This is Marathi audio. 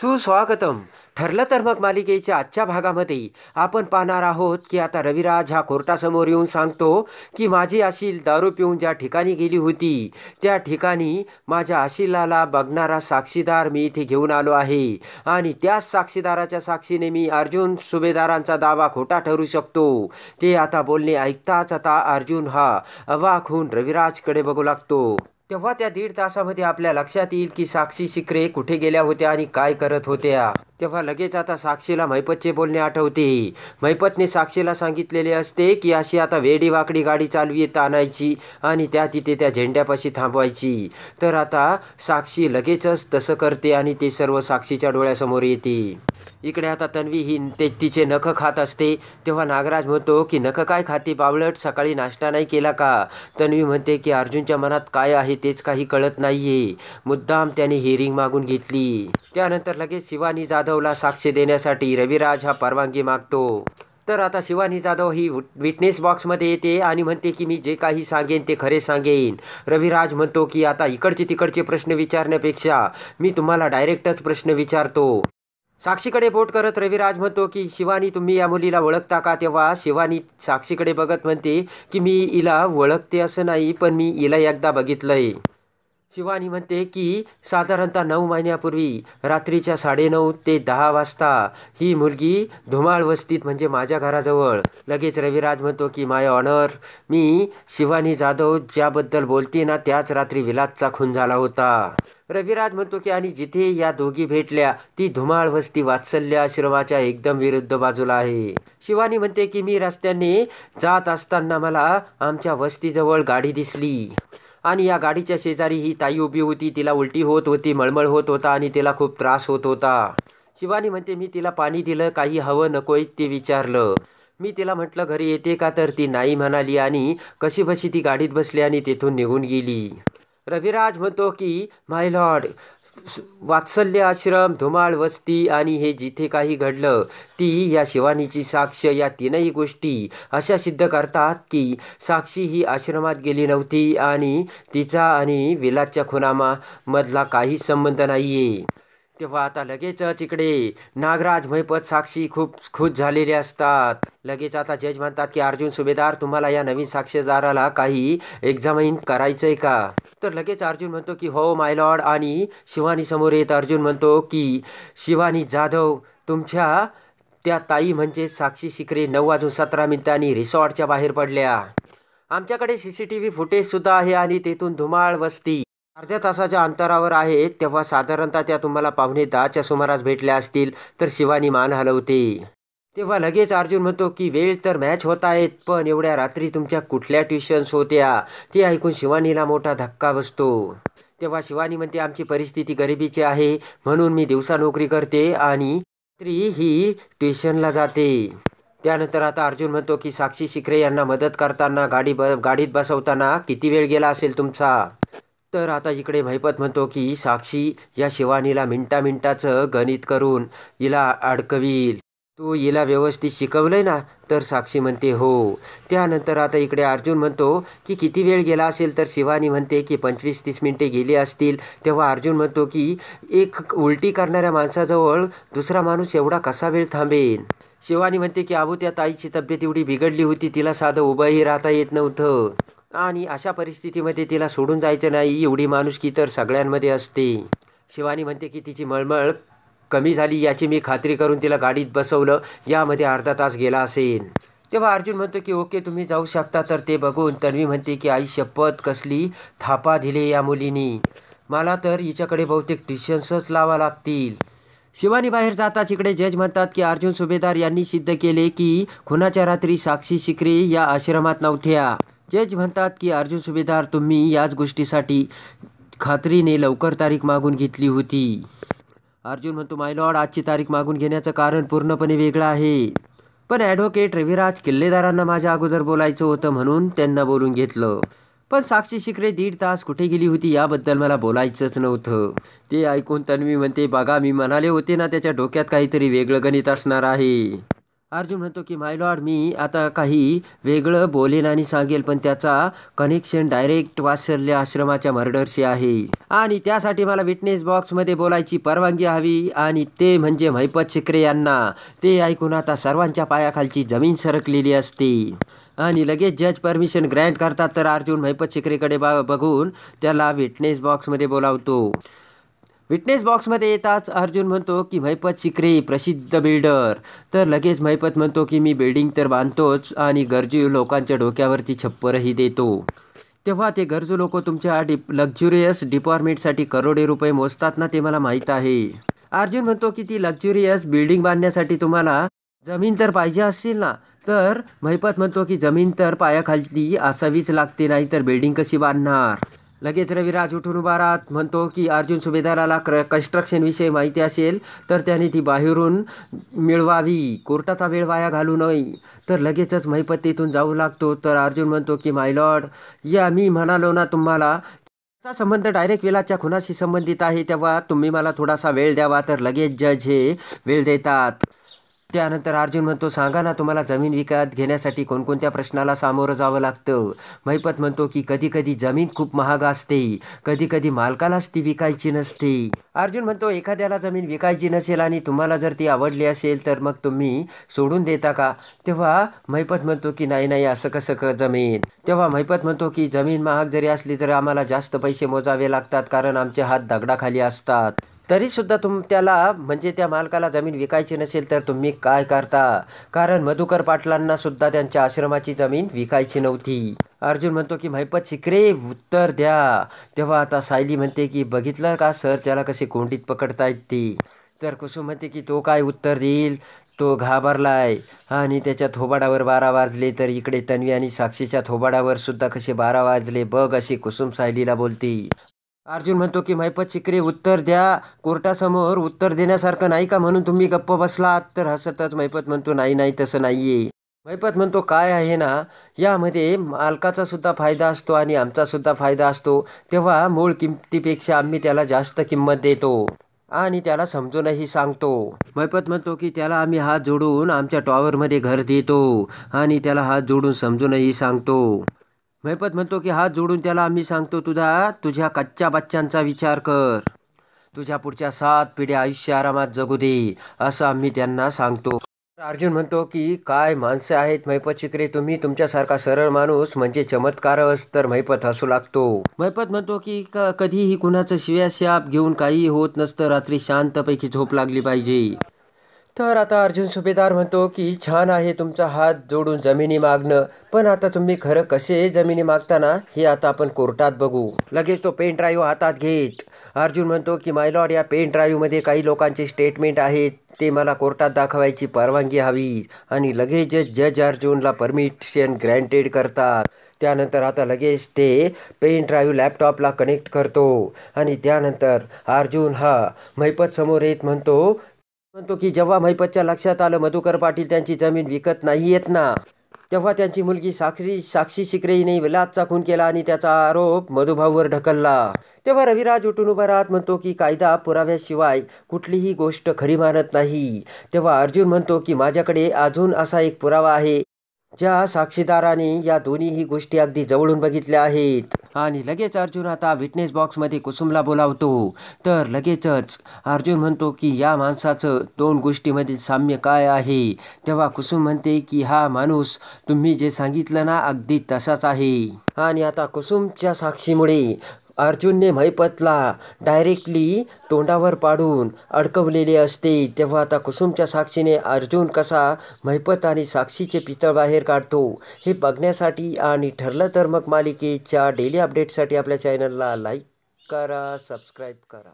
सुस्वागतम. ठरलं तर मग मालिकेच्या आजच्या भागामध्ये आपण पाहणार आहोत की आता रविराज हा कोर्टासमोर येऊन सांगतो की माझी अशील दारू पिऊन ज्या ठिकाणी गेली होती त्या ठिकाणी माझ्या अशिलाला बघणारा साक्षीदार मी इथे घेऊन आलो आहे आणि त्याच साक्षीदाराच्या साक्षीने मी अर्जुन सुभेदारांचा दावा खोटा ठरू शकतो. ते आता बोलणे ऐकताच आता अर्जुन हा अवाक होऊन रविराजकडे बघू लागतो. तेव्हा त्या 1.5 तासामध्ये आपल्या लक्षात येईल की साक्षी शिकरे कुठे गेल्या होत्या आणि काय करत होत्या. तेव्हा लगेच आता साक्षीला महिपतचे बोलणे आठवते. महिपतने साक्षीला सांगितलेले असते की अशी आता वेडीवाकडी गाडी चालवीत आणायची आणि त्या तिथे त्या झेंड्यापाशी थांबवायची. तर आता साक्षी लगेचच तसं करते आणि ते सर्व साक्षीच्या डोळ्यासमोर येते. इकडे आता तन्वी ही तिचे नखं खात असते. तेव्हा नागराज म्हणतो की नखं काय खाते बावळट, सकाळी नाश्ता नाही केला का? तन्वी म्हणते की अर्जुनच्या मनात काय आहे तेच काही कळत नाहीये. मुद्दाम त्याने हिअरिंग मागून घेतली. त्यानंतर लगेच शिवानी जाधवला साक्ष देण्यासाठी रविराज हा परवानगी मागतो. तर आता शिवानी जाधव ही विटनेस बॉक्समध्ये येते आणि म्हणते की मी जे काही सांगेन ते खरे सांगेन. रविराज म्हणतो की आता इकडचे तिकडचे प्रश्न विचारण्यापेक्षा मी तुम्हाला डायरेक्टच प्रश्न विचारतो. साक्षीकडे बोट करत रविराज म्हणतो की शिवानी तुम्ही या मुलीला ओळखता का? तेव्हा शिवानी साक्षीकडे बघत म्हणते की मी हिला ओळखते असं नाही, पण मी हिला एकदा बघितलंय. शिवानी म्हणते की साधारणतः 9 महिन्यापूर्वी रात्रीच्या 9:30 ते 10 वाजता ही मुलगी धुमाळ वस्तीत म्हणजे माझ्या घराजवळ. लगेच रविराज म्हणतो की माय ऑनर, मी शिवानी जाधव ज्याबद्दल बोलते ना त्याच रात्री विलासचा खून झाला होता. रविराज म्हणतो की आणि जिथे या दोघी भेटल्या ती धुमाळ वस्ती वात्सल्य आश्रमाच्या एकदम विरुद्ध बाजूला आहे. शिवानी म्हणते की मी रस्त्याने जात असताना मला आमच्या वस्तीजवळ गाडी दिसली आणि या गाडीच्या शेजारी ही ताई उभी होती. तिला उलटी होत होती, मळमळ होत होता आणि तिला खूप त्रास होत होता. शिवानी म्हणते मी तिला पाणी दिलं, काही हवं नकोय ते विचारलं. मी तिला म्हटलं घरी येते का, तर ती नाही म्हणाली आणि कशीबशी ती गाडीत बसली आणि तिथून निघून गेली. रविराज म्हणतो की माय लॉर्ड, वात्सल्य आश्रम, धुमाळ वस्ती आणि हे जिथे काही घडलं ती या शिवानीची साक्ष, या तीनही गोष्टी अशा सिद्ध करतात की साक्षी ही आश्रमात गेली नव्हती आणि तिचा आणि विलासच्या खुनामधला काहीच संबंध नाही आहे. तेव्हा आता लगेचच इकडे नागराज, महिपत, साक्षी खूप खुश झालेले असतात. लगेच आता जज म्हणतात की अर्जुन सुभेदार, तुम्हाला या नवीन साक्षीदाराला काही एक्झामिन करायचंय का? तर लगेच अर्जुन म्हणतो की हो माय लॉर्ड. आणि शिवानी समोर येत अर्जुन म्हणतो की शिवानी जाधव, तुमच्या त्या ताई म्हणजे साक्षी शिकरे 9:17 रिसॉर्टच्या बाहेर पडल्या. आमच्याकडे CCTV फुटेजसुद्धा आहे आणि तेथून धुमाळ वस्ती अर्ध्या तासाच्या अंतरावर आहे. तेव्हा साधारणतः त्या तुम्हाला 9:15च्या सुमारास भेटल्या असतील. तर शिवानी मान हलवते. तेव्हा लगेच अर्जुन म्हणतो की वेळ तर मॅच होत आहेत, पण एवढ्या रात्री तुमच्या कुठल्या ट्युशन्स होत्या? ते ऐकून शिवानीला मोठा धक्का बसतो. तेव्हा शिवानी म्हणते आमची परिस्थिती गरिबीची आहे म्हणून मी दिवसा नोकरी करते आणि रात्री ही ट्युशनला जाते. त्यानंतर आता अर्जुन म्हणतो की साक्षी शिकरे यांना मदत करताना गाडीत बसवताना किती वेळ गेला असेल तुमचा? तर आता इकडे महिपत म्हणतो की साक्षी या शिवानीला मिनिटाचं गणित करून हिला अडकवील. तू हिला व्यवस्थित शिकवलंय ना? तर साक्षी म्हणते हो. त्यानंतर आता इकडे अर्जुन म्हणतो की किती वेळ गेला असेल? तर शिवानी म्हणते की 25-30 मिनिटे गेली असतील. तेव्हा अर्जुन म्हणतो की एक उलटी करणाऱ्या माणसाजवळ दुसरा माणूस एवढा कसा वेळ थांबेल? शिवानी म्हणते की अहो त्या ताईची तब्येत एवढी बिघडली होती, तिला साधं उभंही राहता येत नव्हतं आणि अशा परिस्थितीमध्ये तिला सोडून जायचं नाही, एवढी माणुसकी तर सगळ्यांमध्ये असते. शिवानी म्हणते की तिची मळमळ कमी झाली याची मी खात्री करून तिला गाडीत बसवलं, यामध्ये अर्धा तास गेला असेल. तेव्हा अर्जुन म्हणतो की ओके तुम्ही जाऊ शकता. तर ते बघून तन्वी म्हणते की आई शपथ, कसली थापा दिले या मुलीनी, मला तर हिच्याकडे बहुतेक ट्युशन्सच लावा लागतील. शिवानी बाहेर जाताच इकडे जज म्हणतात की अर्जुन सुभेदार यांनी सिद्ध केले की खुनाच्या रात्री साक्षी शिकरे या आश्रमात नव्हत्या. जज म्हणतात की अर्जुन सुभेदार, तुम्ही याच गोष्टीसाठी खात्रीने लवकर तारीख मागून घेतली होती. अर्जुन म्हणतो माय लॉर्ड, आजची तारीख मागून घेण्याचं कारण पूर्णपणे वेगळं आहे, पण ॲडव्होकेट रविराज किल्लेदारांना माझ्या अगोदर बोलायचं होतं म्हणून त्यांना बोलून घेतलं. पण साक्षी शिकरे 1.5 तास कुठे गेली होती याबद्दल मला बोलायचंच नव्हतं. ते ऐकून तन्वी म्हणते बघा, मी म्हणाले होते ना त्याच्या डोक्यात काहीतरी वेगळं गणित असणार आहे. अर्जुन म्हणतो की माय लॉर्ड, मी आता काही वेगळं बोलेन आणि सांगेल, पण त्याचा कनेक्शन डायरेक्ट वात्सल्य आश्रमाच्या मर्डरशी आहे आणि त्यासाठी मला विटनेस बॉक्समध्ये बोलायची परवानगी हवी, आणि ते म्हणजे महिपत शिक्रे यांना. ते ऐकून आता सर्वांच्या पायाखालची जमीन सरकलेली असते आणि लगेच जज परमिशन ग्रँट करतात. तर अर्जुन महिपत शिक्रेकडे बघून त्याला विटनेस बॉक्समध्ये बोलावतो. विटनेस बॉक्समध्ये येताच अर्जुन म्हणतो की महिपत शिक्रे प्रसिद्ध बिल्डर. तर लगेच महिपत म्हणतो की मी बिल्डिंग तर बांधतोच आणि गरजू लोकांच्या डोक्यावरती छप्परही देतो. तेव्हा ते गरजू लोक तुमच्या लक्झुरियस डिपॉर्टमेंटसाठी करोडो रुपये मोजतात ना, ते मला माहीत आहे. अर्जुन म्हणतो की ती लक्झुरियस बिल्डिंग बांधण्यासाठी तुम्हाला जमीन तर पाहिजे असेल ना. तर महिपत म्हणतो की जमीन तर पायाखाली असावीच लागते, नाही तर बिल्डिंग कशी बांधणार. लगेच रविराज उठून उभा राहत म्हणतो की अर्जुन सुभेदाराला कन्स्ट्रक्शनविषयी माहिती असेल तर त्याने ती बाहेरून मिळवावी, कोर्टाचा वेळ वाया घालू नये. तर लगेचच महिपत तिथून जाऊ लागतो. तर अर्जुन म्हणतो की माय लॉर्ड, या मी म्हणालो ना तुम्हाला, त्याचा संबंध डायरेक्ट विलासच्या खुनाशी संबंधित आहे, तेव्हा तुम्ही मला थोडासा वेळ द्यावा. तर लगेच जज हे वेळ देतात. त्यानंतर अर्जुन म्हणतो, सांगा ना, तुम्हाला जमीन विकत घेण्यासाठी कोणकोणत्या प्रश्नाला सामोरं जावं लागतं. महिपत म्हणतो की कधी कधी जमीन खूप महाग असते, कधी कधी मालकालाच ती विकायची नसते. अर्जुन म्हणतो, एखाद्याला जमीन विकायची नसेल आणि तुम्हाला जर ती आवडली असेल तर मग तुम्ही सोडून देता का. तेव्हा महिपत म्हणतो की नाही नाही, असं कसं जमीन. तेव्हा महिपत म्हणतो की जमीन महाग जरी असली तरी आम्हाला जास्त पैसे मोजावे लागतात, कारण आमचे हात दगडाखाली असतात. तरीसुद्धा त्याला म्हणजे त्या मालकाला जमीन विकायची नसेल तर तुम्ही काय करता, कारण मधुकर पाटलांना सुद्धा त्यांच्या आश्रमाची जमीन विकायची नव्हती. अर्जुन म्हणतो की महिपत शिक्रे उत्तर द्या. तेव्हा आता सायली म्हणते की बघितलं का सर, त्याला कसे कोंडीत पकडतायत ते. तर कुसुम म्हणते की तो काय उत्तर देईल, तो घाबरलाय आणि त्याच्या थोबाडावर 12 वाजले. तर इकडे तन्वी आणि साक्षीच्या थोबाडावर सुद्धा कसे 12 वाजले बघ, अशी कुसुम सायलीला बोलते. अर्जुन म्हणतो की महिपत शिक्रे उत्तर द्या, कोर्टासमोर उत्तर देण्यासारखं नाही का म्हणून तुम्ही गप्प बसलात. तर हसतच महिपत म्हणतो नाही नाही, तसं नाहीये. महिपत म्हणतो काय आहे ना, यामध्ये मालकाचा सुद्धा फायदा असतो आणि आमचा सुद्धा फायदा असतो, तेव्हा मूळ किमतीपेक्षा आम्ही त्याला जास्त किंमत देतो आणि त्याला समजूनही सांगतो. महिपत म्हणतो की त्याला आम्ही हात जोडून आमच्या टॉवरमध्ये घर देतो आणि त्याला हात जोडून समजूनही सांगतो. महिपत म्हणतो की हात जोडून त्याला आम्ही सांगतो, तुझ्या कच्च्या बच्चांचा विचार कर, तुझ्या पुढच्या 7 पिढ्या आयुष्य आरामात जगू दे, असं आम्ही त्यांना सांगतो. अर्जुन म्हणतो की काय माणसं आहेत महिपत शिक्रे तुम्ही, तुमच्यासारखा सरळ माणूस म्हणजे चमत्कारच. तर महिपत हसू लागतो. महिपत म्हणतो की कधीही कुणाचं शिव्याशाप घेऊन काहीही होत नसतं, रात्री शांतपैकी झोप लागली पाहिजे. तर आता अर्जुन सुभेदार म्हणतो की छान आहे तुमचा हात जोडून जमिनी मागणं, पण आता तुम्ही खरं कसे जमिनी मागताना हे आता आपण कोर्टात बघू. लगेच तो पेन ड्राईव्ह हातात घेत अर्जुन म्हणतो की माय लॉर्ड, या पेन ड्राईव्हमध्ये काही लोकांचे स्टेटमेंट आहेत, ते मला कोर्टात दाखवायची परवानगी हवी. आणि लगेच जज अर्जुनला परमिशन ग्रँटेड करतात. त्यानंतर आता लगेच ते पेन ड्राईव्ह लॅपटॉपला कनेक्ट करतो आणि त्यानंतर अर्जुन हा महिपत समोर येत म्हणतो की जेव्हा महिपतच्या लक्षात आलं मधुकर पाटील त्यांची जमीन विकत नाही येत ना, तेव्हा त्यांची मुलगी साक्षी शिक्रे हिने विलासचा खून केला आणि त्याचा आरोप मधुभाऊवर ढकलला. तेव्हा रविराज उठून उभा राहत म्हणतो की कायदा पुराव्याशिवाय कुठलीही गोष्ट खरी मानत नाही. तेव्हा अर्जुन म्हणतो की माझ्याकडे अजून असा एक पुरावा आहे, ज्या साक्षीदाराने या दोन्हीही गोष्टी अगदी जवळून बघितल्या आहेत. आणि लगेच अर्जुन आता विटनेस बॉक्समध्ये कुसुमला बोलावतो. तर लगेचच अर्जुन म्हणतो की या माणसाचं 2 गोष्टीमधील साम्य काय आहे. तेव्हा कुसुम म्हणते की हा माणूस तुम्ही जे सांगितलं ना, अगदी तसाच आहे. आणि आता कुसुमच्या साक्षीमुळे अर्जुनने महिपतला डायरेक्टली तोंडावर पाडून अडकवलेले असते. तेव्हा आता कुसुमच्या साक्षीने अर्जुन कसा महिपत आणि साक्षीचे पितळ बाहेर काढतो हे बघण्यासाठी आणि ठरलं तर मग मालिकेच्या डेली अपडेटसाठी आपल्या चॅनलला लाईक करा, सबस्क्राईब करा.